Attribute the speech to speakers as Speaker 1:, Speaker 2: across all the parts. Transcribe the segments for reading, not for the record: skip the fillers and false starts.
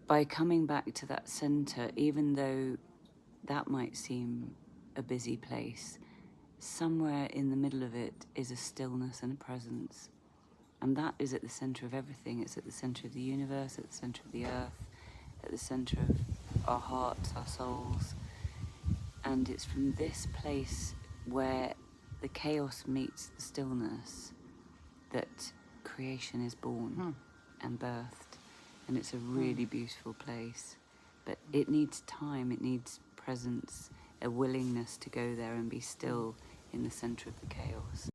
Speaker 1: by coming back to that center, even though that might seem a busy place, somewhere in the middle of it is a stillness and a presence. And that is at the center of everything. It's at the center of the universe, at the center of the earth, at the center of our hearts, our souls. And it's from this place where the chaos meets the stillness that creation is born and birthed. And it's a really beautiful place. But it needs time, it needs presence, a willingness to go there and be still in the center of the chaos.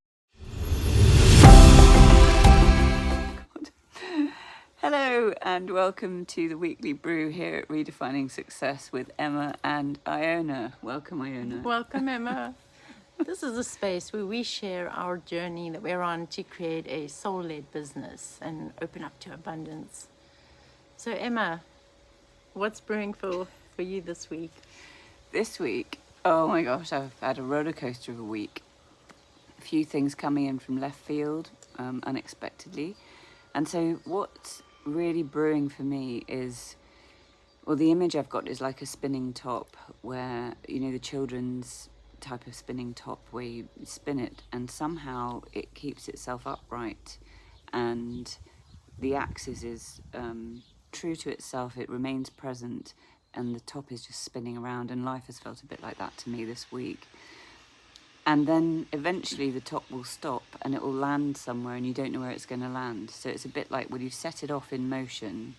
Speaker 1: Hello and welcome to the Weekly Brew here at Redefining Success with Emma and Iona. Welcome, Iona.
Speaker 2: Welcome, Emma. This is a space where we share our journey that we're on to create a soul-led business and open up to abundance. So, Emma, what's brewing for you this week?
Speaker 1: This week, oh my gosh, I've had a roller coaster of a week. A few things coming in from left field, unexpectedly. And so what's really brewing for me is, well, the image I've got is like a spinning top where, you know, the children's type of spinning top where you spin it and somehow it keeps itself upright and the axis is true to itself, it remains present and the top is just spinning around, and life has felt a bit like that to me this week. And then eventually the top will stop and it will land somewhere and you don't know where it's going to land. So it's a bit like when you've set it off in motion,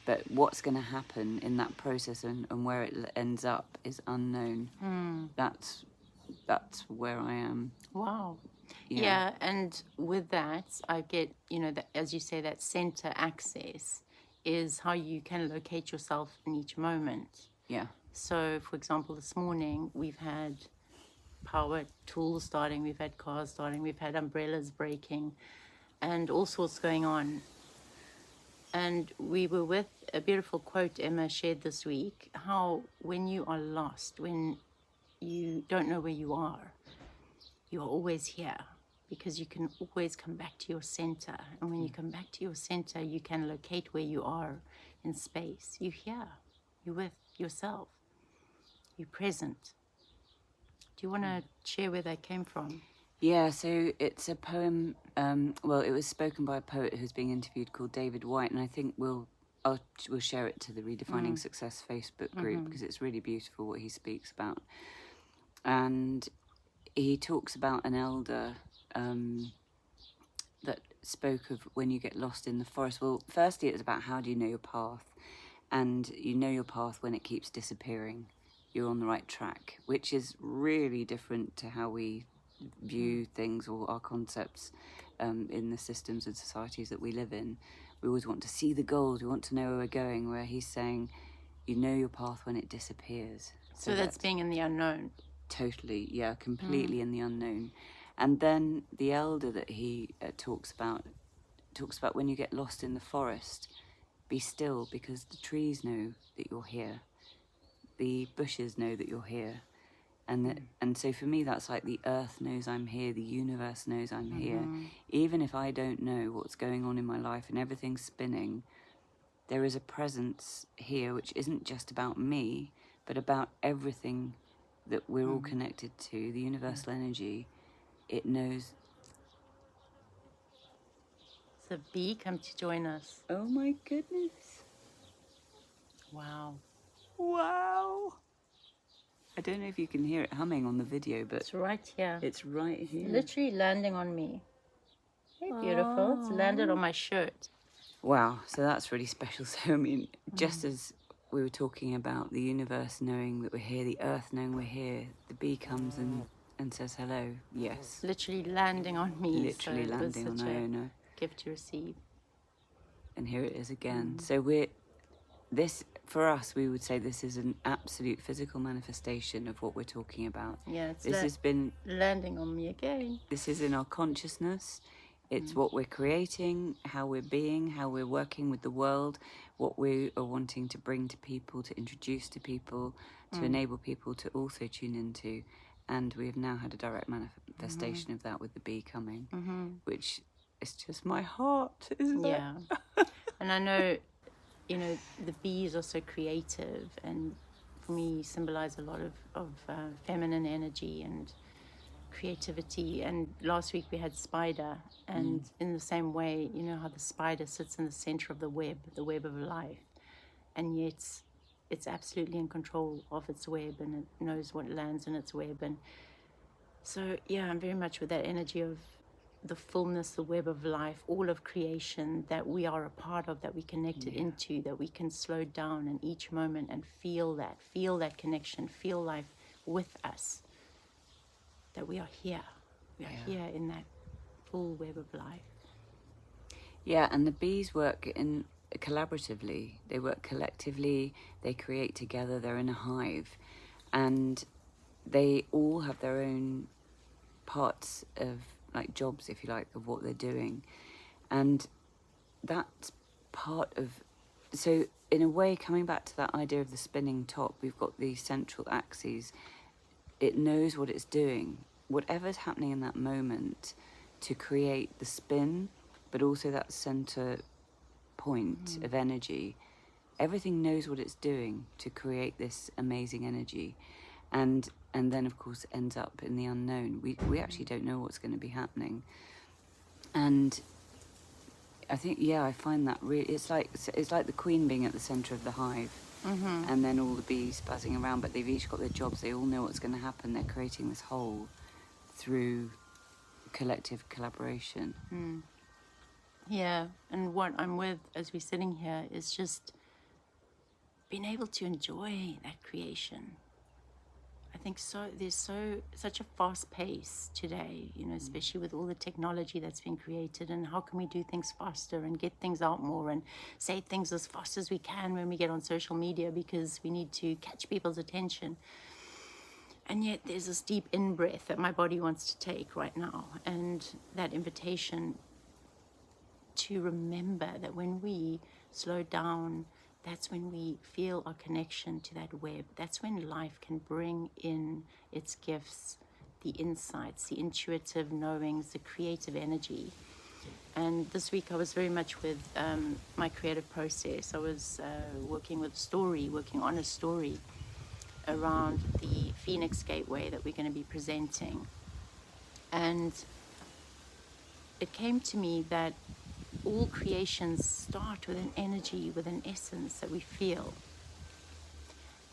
Speaker 1: but what's going to happen in that process and where it ends up is unknown. That's where I am.
Speaker 2: Wow. Yeah, and with that, I get, you know, that, as you say, that center access is how you can locate yourself in each moment.
Speaker 1: Yeah.
Speaker 2: So, for example, this morning we've had power tools starting, we've had cars starting, we've had umbrellas breaking, and all sorts going on. And we were with a beautiful quote Emma shared this week, how when you are lost, when you don't know where you are always here, because you can always come back to your center. And when you come back to your center, you can locate where you are in space. You're here, you're with yourself, you're present. Do you want to share where that came from?
Speaker 1: Yeah, so it's a poem, well, it was spoken by a poet who's being interviewed called David White, and I think we'll share it to the Redefining Success Facebook group because it's really beautiful what he speaks about. And he talks about an elder that spoke of when you get lost in the forest. Well, firstly, it's about how do you know your path, and you know your path when it keeps disappearing. You're on the right track, which is really different to how we view things or our concepts in the systems and societies that we live in. We always want to see the goals, we want to know where we're going, where he's saying you know your path when it disappears.
Speaker 2: So that's being in the unknown.
Speaker 1: Totally, yeah, completely in the unknown. And then the elder that he talks about when you get lost in the forest, be still because the trees know that you're here. The bushes know that you're here. And so for me, that's like the earth knows I'm here, the universe knows I'm here. Even if I don't know what's going on in my life and everything's spinning, there is a presence here which isn't just about me, but about everything that we're all connected to, the universal energy. It knows.
Speaker 2: So bee come to join us.
Speaker 1: Oh my goodness.
Speaker 2: Wow.
Speaker 1: Wow. I don't know if you can hear it humming on the video, but
Speaker 2: It's right here.
Speaker 1: it's right here.
Speaker 2: Literally landing on me. Hey, beautiful. It's landed on my shirt.
Speaker 1: Wow, so that's really special. So, I mean, just as we were talking about the universe knowing that we're here, the earth knowing we're here, the bee comes and says hello. Yes.
Speaker 2: Literally landing on me.
Speaker 1: Literally
Speaker 2: so
Speaker 1: landing
Speaker 2: it
Speaker 1: on
Speaker 2: was such
Speaker 1: Iona.
Speaker 2: a gift to receive.
Speaker 1: And here it is again. So for us, we would say this is an absolute physical manifestation of what we're talking about.
Speaker 2: Yeah, it's
Speaker 1: This has been
Speaker 2: landing on me again.
Speaker 1: This is in our consciousness. It's what we're creating, how we're being, how we're working with the world, what we are wanting to bring to people, to introduce to people, to enable people to also tune into. And we have now had a direct manifestation of that with the bee coming, which is just my heart, isn't it?
Speaker 2: Yeah. And I know you know, the bees are so creative, and for me symbolize a lot of feminine energy and creativity. And last week we had spider, and in the same way, you know how the spider sits in the center of the web of life, and yet it's absolutely in control of its web, and it knows what lands in its web. And so yeah, I'm very much with that energy of the fullness, the web of life, all of creation that we are a part of, that we connected into, that we can slow down in each moment and feel that connection, feel life with us, that we are here. We are here in that full web of life.
Speaker 1: Yeah, and the bees work in collaboratively. They work collectively. They create together. They're in a hive, and they all have their own parts of, like, jobs, if you like, of what they're doing, and that's part of. So in a way, coming back to that idea of the spinning top, we've got these central axes. It knows what it's doing, whatever's happening in that moment, to create the spin, but also that center point of energy. Everything knows what it's doing to create this amazing energy, and then of course ends up in the unknown. We actually don't know what's going to be happening, and I think, yeah, I find that really, it's like the queen being at the center of the hive, and then all the bees buzzing around, but they've each got their jobs. They all know what's going to happen. They're creating this whole through collective collaboration.
Speaker 2: Yeah, and what I'm with as we're sitting here is just being able to enjoy that creation. I think there's such a fast pace today, you know, especially with all the technology that's been created, and how can we do things faster and get things out more and say things as fast as we can when we get on social media, because we need to catch people's attention. And yet there's this deep in-breath that my body wants to take right now, and that invitation to remember that when we slow down, that's when we feel our connection to that web. That's when life can bring in its gifts, the insights, the intuitive knowings, the creative energy. And this week I was very much with my creative process. I was working on a story around the Phoenix Gateway that we're going to be presenting. And it came to me that all creations start with an energy, with an essence that we feel.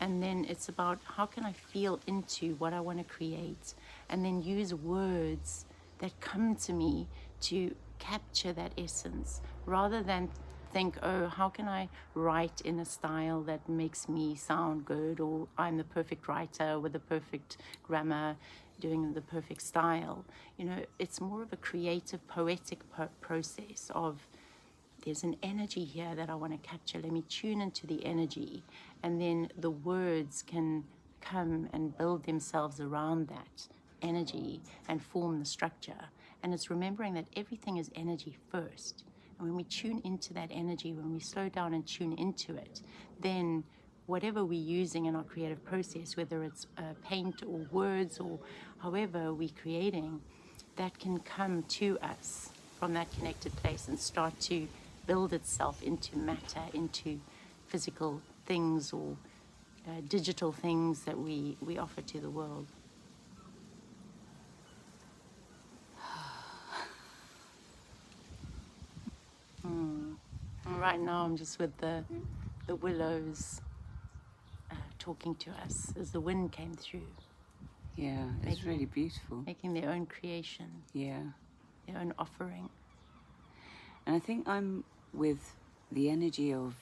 Speaker 2: And then it's about how can I feel into what I want to create, and then use words that come to me to capture that essence, rather than think, oh, how can I write in a style that makes me sound good, or I'm the perfect writer with the perfect grammar, doing the perfect style. You know, it's more of a creative, poetic process of, there's an energy here that I want to capture. Let me tune into the energy, and then the words can come and build themselves around that energy and form the structure. And it's remembering that everything is energy first. And when we tune into that energy, when we slow down and tune into it, then whatever we're using in our creative process, whether it's paint or words or however we're creating, that can come to us from that connected place and start to build itself into matter, into physical things or digital things that we offer to the world. And right now I'm just with the willows talking to us as the wind came through.
Speaker 1: Yeah, it's really beautiful.
Speaker 2: Making their own creation.
Speaker 1: Yeah.
Speaker 2: Their own offering.
Speaker 1: And I think I'm with the energy of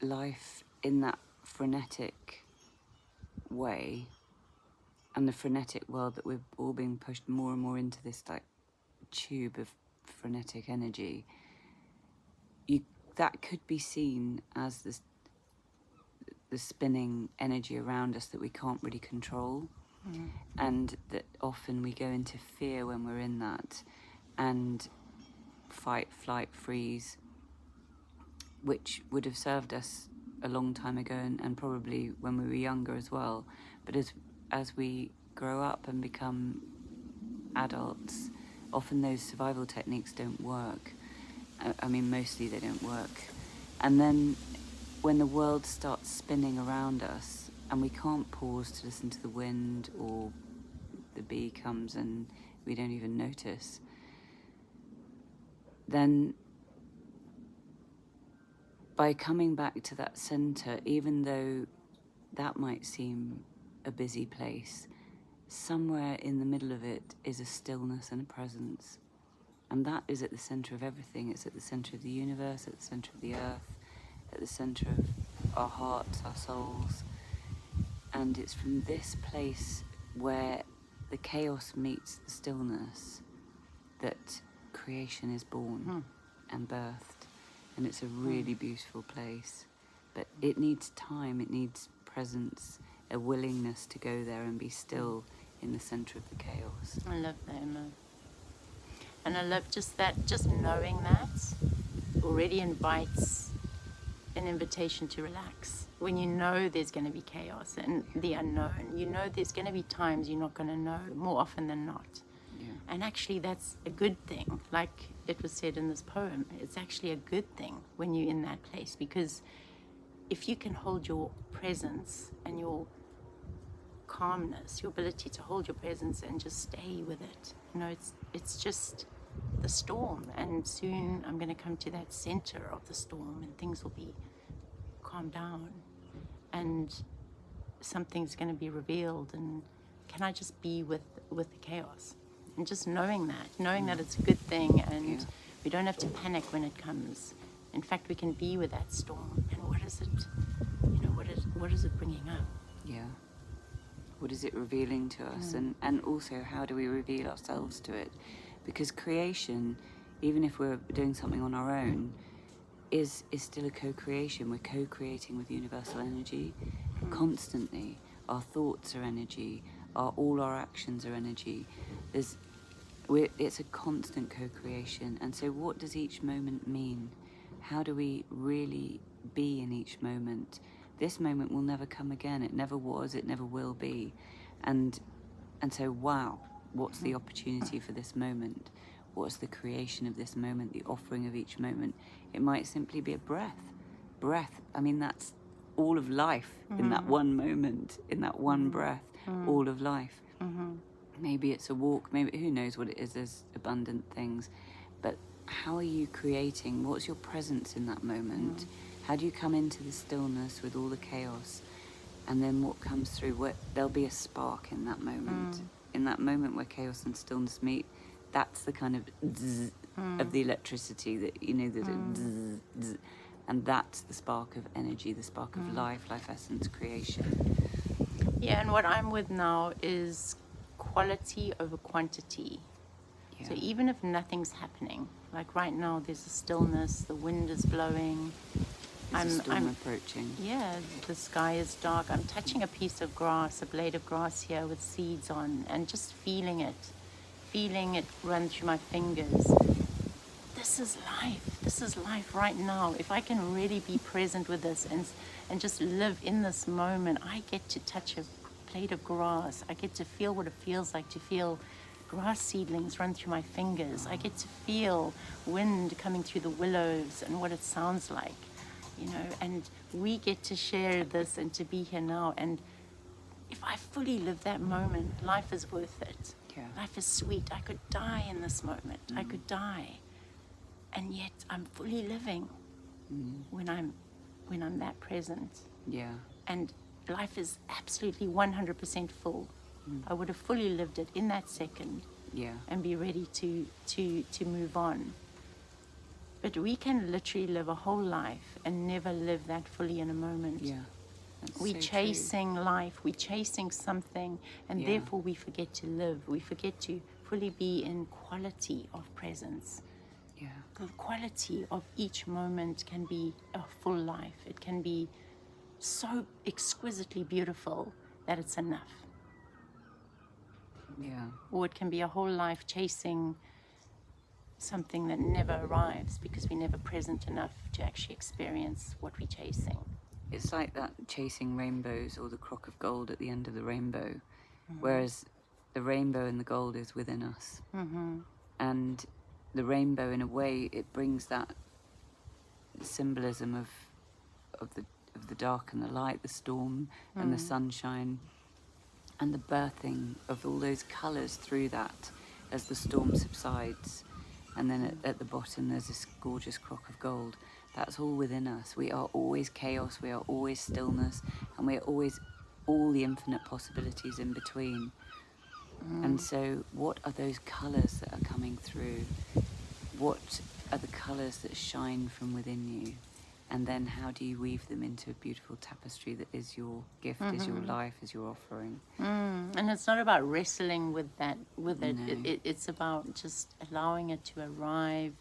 Speaker 1: life in that frenetic way, and the frenetic world that we're all being pushed more and more into, this like tube of frenetic energy. That could be seen as the spinning energy around us that we can't really control, and that often we go into fear when we're in that, and fight, flight, freeze, which would have served us a long time ago, and probably when we were younger as well. But as we grow up and become adults, often those survival techniques don't work, I mean, mostly they don't work. And then when the world starts spinning around us and we can't pause to listen to the wind, or the bee comes and we don't even notice, then by coming back to that center, even though that might seem a busy place, somewhere in the middle of it is a stillness and a presence. And that is at the center of everything. It's at the center of the universe, at the center of the earth, at the center of our hearts, our souls. And it's from this place where the chaos meets the stillness that creation is born and birthed. And it's a really beautiful place. But it needs time, it needs presence, a willingness to go there and be still in the center of the chaos.
Speaker 2: I love that, Emma. And I love just knowing that already invites an invitation to relax. When you know there's going to be chaos and the unknown, you know there's going to be times you're not going to know, more often than not.
Speaker 1: Yeah.
Speaker 2: And actually that's a good thing. Like it was said in this poem, it's actually a good thing when you're in that place, because if you can hold your presence and your calmness, your ability to hold your presence and just stay with it, you know, it's just the storm, and soon I'm going to come to that center of the storm and things will be calmed down and something's going to be revealed, and can I just be with the chaos, and just knowing that it's a good thing, and we don't have to panic when it comes. In fact, we can be with that storm, and what is it, you know, what is it bringing up?
Speaker 1: Yeah. What is it revealing to us? And also, how do we reveal ourselves to it? Because creation, even if we're doing something on our own, is still a co-creation. We're co-creating with universal energy constantly. Our thoughts are energy. All our actions are energy. It's a constant co-creation. And so what does each moment mean? How do we really be in each moment? This moment will never come again. It never was, it never will be. And so, wow, what's the opportunity for this moment? What's the creation of this moment, the offering of each moment? It might simply be a breath. I mean, that's all of life in that one moment, in that one breath, all of life. Maybe it's a walk, maybe, who knows what it is, there's abundant things. But how are you creating? What's your presence in that moment? How do you come into the stillness with all the chaos? And then what comes through? There'll be a spark in that moment. In that moment where chaos and stillness meet, that's the kind of zzz of the electricity that, you know, that zzz, zzz. And that's the spark of energy, the spark of life essence, creation.
Speaker 2: Yeah, and what I'm with now is quality over quantity.
Speaker 1: Yeah.
Speaker 2: So even if nothing's happening, like right now there's a stillness, the wind is blowing,
Speaker 1: There's a storm approaching.
Speaker 2: Yeah, the sky is dark. I'm touching a piece of grass, a blade of grass here with seeds on, and just feeling it run through my fingers. This is life. This is life right now. If I can really be present with this and just live in this moment, I get to touch a blade of grass. I get to feel what it feels like to feel grass seedlings run through my fingers. I get to feel wind coming through the willows and what it sounds like. You know, and we get to share this and to be here now. And if I fully live that moment, life is worth it.
Speaker 1: Yeah.
Speaker 2: Life is sweet. I could die in this moment. I could die. And yet I'm fully living when I'm that present.
Speaker 1: Yeah.
Speaker 2: And life is absolutely 100% full. I would have fully lived it in that second.
Speaker 1: Yeah.
Speaker 2: And be ready to move on. But we can literally live a whole life and never live that fully in a moment.
Speaker 1: Yeah. That's
Speaker 2: We're
Speaker 1: so
Speaker 2: chasing life, we're chasing something, and therefore we forget to live. We forget to fully be in quality of presence.
Speaker 1: Yeah.
Speaker 2: The quality of each moment can be a full life. It can be so exquisitely beautiful that it's enough.
Speaker 1: Yeah.
Speaker 2: Or it can be a whole life chasing something that never arrives because we're never present enough to actually experience what we're chasing.
Speaker 1: It's like that chasing rainbows or the crock of gold at the end of the rainbow, whereas the rainbow and the gold is within us. And the rainbow, in a way, it brings that symbolism of the dark and the light, the storm and the sunshine, and the birthing of all those colours through that as the storm subsides. And then at the bottom there's this gorgeous crock of gold. That's all within us. We are always chaos, we are always stillness, and we are always all the infinite possibilities in between. And so what are those colours that are coming through? What are the colours that shine from within you? And then how do you weave them into a beautiful tapestry that is your gift, is your life, is your offering?
Speaker 2: And it's not about wrestling with it.
Speaker 1: No.
Speaker 2: It's about just allowing it to arrive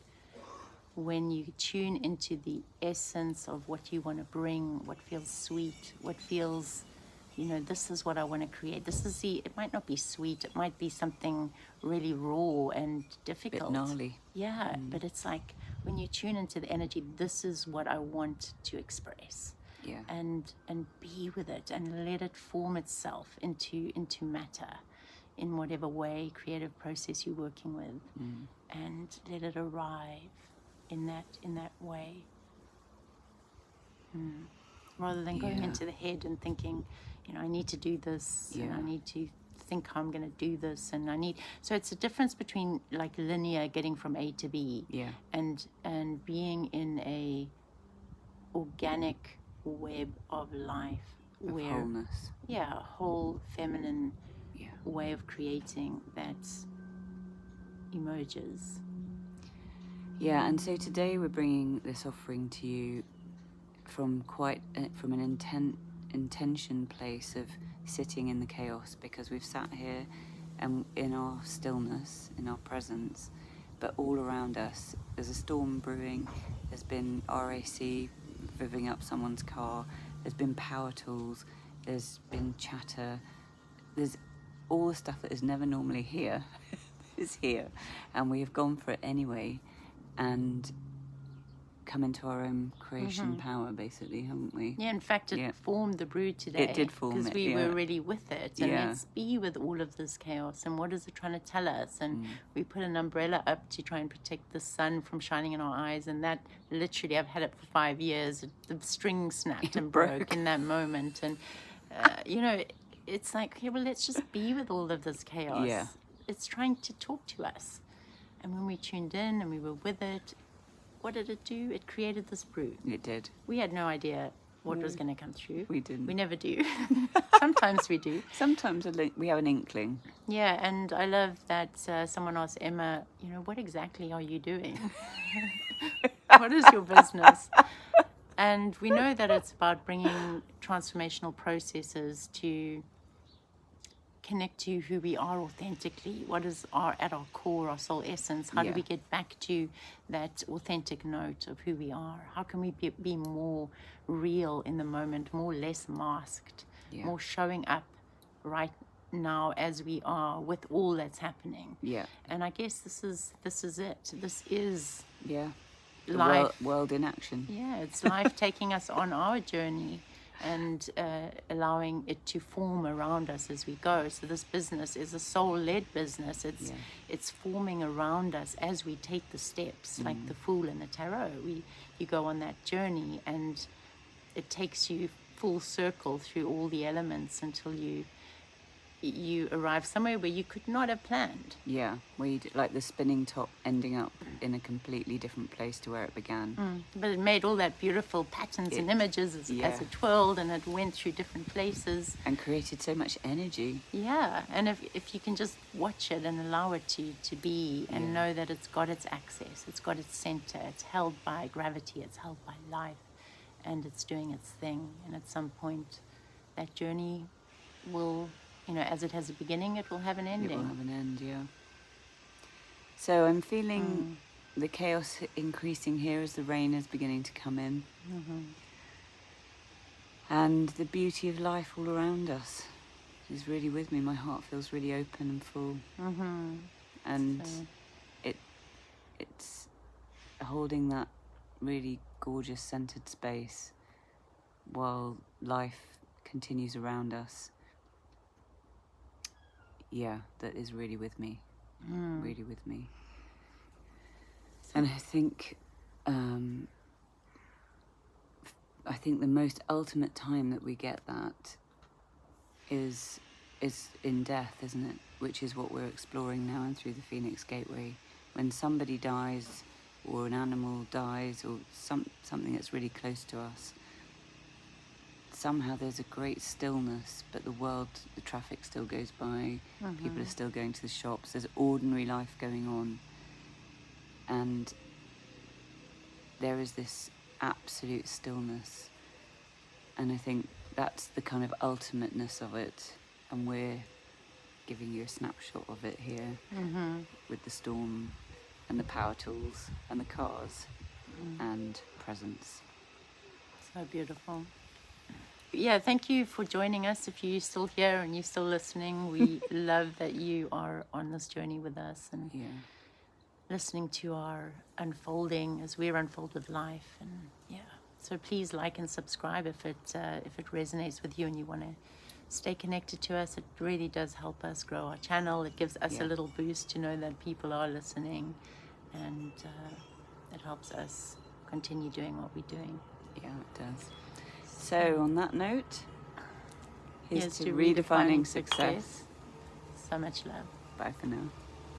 Speaker 2: when you tune into the essence of what you want to bring, what feels sweet, what feels, this is what I want to create. It might not be sweet, it might be something really raw and difficult.
Speaker 1: Bit gnarly.
Speaker 2: Yeah, but it's like when you tune into the energy, this is what I want to express.
Speaker 1: Yeah.
Speaker 2: And be with it and let it form itself into matter in whatever way, creative process you're working with, and let it arrive in that way. Rather than going into the head and thinking, I need to do this, and I need to think how I'm going to do this, and so it's a difference between like linear getting from A to B, and being in a organic web of life,
Speaker 1: Of wholeness.
Speaker 2: a whole feminine way of creating that emerges.
Speaker 1: Yeah, and so today we're bringing this offering to you from an intention place of sitting in the chaos, because we've sat here and in our stillness, in our presence, but all around us there's a storm brewing. There's been RAC revving up someone's car, there's been power tools, there's been chatter, there's all the stuff that is never normally here is here, and we have gone for it anyway and come into our own creation power, basically, haven't we?
Speaker 2: Yeah, in fact, it formed the brew today.
Speaker 1: It did form it,
Speaker 2: because we were really with it. And let's be with all of this chaos. And what is it trying to tell us? And we put an umbrella up to try and protect the sun from shining in our eyes. And that literally, I've had it for 5 years. The string snapped and broke in that moment. And, it's like, okay, well, let's just be with all of this chaos.
Speaker 1: Yeah.
Speaker 2: It's trying to talk to us. And when we tuned in and we were with it, what did it do? It created this brew.
Speaker 1: It did.
Speaker 2: We had no idea what was going to come through.
Speaker 1: We didn't.
Speaker 2: We never do. Sometimes we do.
Speaker 1: Sometimes we have an inkling.
Speaker 2: Yeah, and I love that someone asked Emma, what exactly are you doing? What is your business? And we know that it's about bringing transformational processes to connect to who we are authentically. What is at our core, our soul essence? How do we get back to that authentic note of who we are? How can we be more real in the moment, less masked, more showing up right now as we are with all that's happening?
Speaker 1: Yeah.
Speaker 2: And I guess this is it. This is
Speaker 1: the
Speaker 2: life.
Speaker 1: World in action.
Speaker 2: Yeah, it's life taking us on our journey and allowing it to form around us as we go. So this business is a soul-led business. It's forming around us as we take the steps, like the Fool and the Tarot. You go on that journey, and it takes you full circle through all the elements until you arrive somewhere where you could not have planned.
Speaker 1: Yeah, like the spinning top ending up in a completely different place to where it began.
Speaker 2: But it made all that beautiful patterns and images as it twirled, and it went through different places.
Speaker 1: And created so much energy.
Speaker 2: Yeah, and if you can just watch it and allow it to be, and know that it's got its access, it's got its center, it's held by gravity, it's held by life, and it's doing its thing. And at some point, that journey will, as it has a beginning, it will have an ending.
Speaker 1: It will have an end, yeah. So I'm feeling the chaos increasing here as the rain is beginning to come in. And the beauty of life all around us is really with me. My heart feels really open and full. And it's holding that really gorgeous centered space while life continues around us. Yeah, that is really with me. Really with me. And I think the most ultimate time that we get that is in death, isn't it? Which is what we're exploring now and through the Phoenix Gateway. When somebody dies, or an animal dies, or something that's really close to us, somehow there's a great stillness, but the traffic still goes by, people are still going to the shops, there's ordinary life going on. And there is this absolute stillness. And I think that's the kind of ultimateness of it. And we're giving you a snapshot of it here with the storm and the power tools and the cars and presence.
Speaker 2: So beautiful. Yeah, thank you for joining us. If you're still here and you're still listening, we love that you are on this journey with us and listening to our unfolding as we unfold with life. And so please like and subscribe if it resonates with you and you want to stay connected to us. It really does help us grow our channel. It gives us a little boost to know that people are listening, and it helps us continue doing what we're doing.
Speaker 1: Yeah, it does. So on that note, here's to redefining success.
Speaker 2: So much love.
Speaker 1: Bye for now.